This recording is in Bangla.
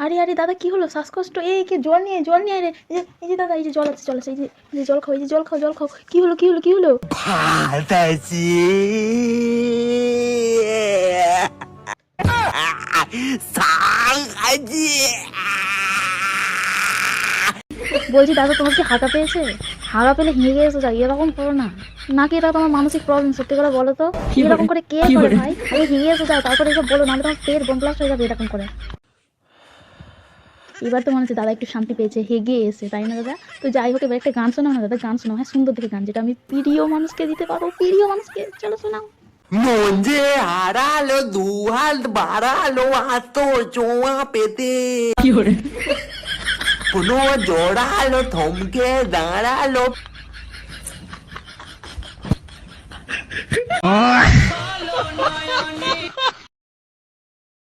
আরে আরে দাদা কি হলো? শ্বাসকষ্ট? এই কি জল নিয়ে আয় রে। এই যে দাদা, এই যে জল আছে এই যে জল খাও, এই যে জল খাও। কি হলো? ফাটাছি সাংহাজি বলছি দাদা, তোমার কি হাগা পেয়েছে? হাগা পেলে হেগে এসে যায়, এরকম করো না। নাকি এটা তোমার মানসিক প্রবলেম? সত্যি করে বলো তো, এরকম করে কে করে ভাই? আরে হেগে এসে যাও, তারপরে এসব বলো, নাহলে তোমার পেট বোম ব্লাস্ট হয়ে যাবে এরকম করে। এবার তো মনে হচ্ছে দাদা একটু শান্তি পেয়েছে, হেগে এসে, তাই না দাদা? তো যাই হোক, এবার একটা গান শোনাও না দাদা, গান শোনাও। হ্যাঁ, সুন্দর দেখে গান, যেটা আমি প্রিয় মানুষকে দিতে পারবো, প্রিয় মানুষকে। চলো শোনাও। মন যে হারালো দুহাত বাড়ালো হাত চোয়া পেতে পুনো জোড়ালো থমকে দাঁড়ালো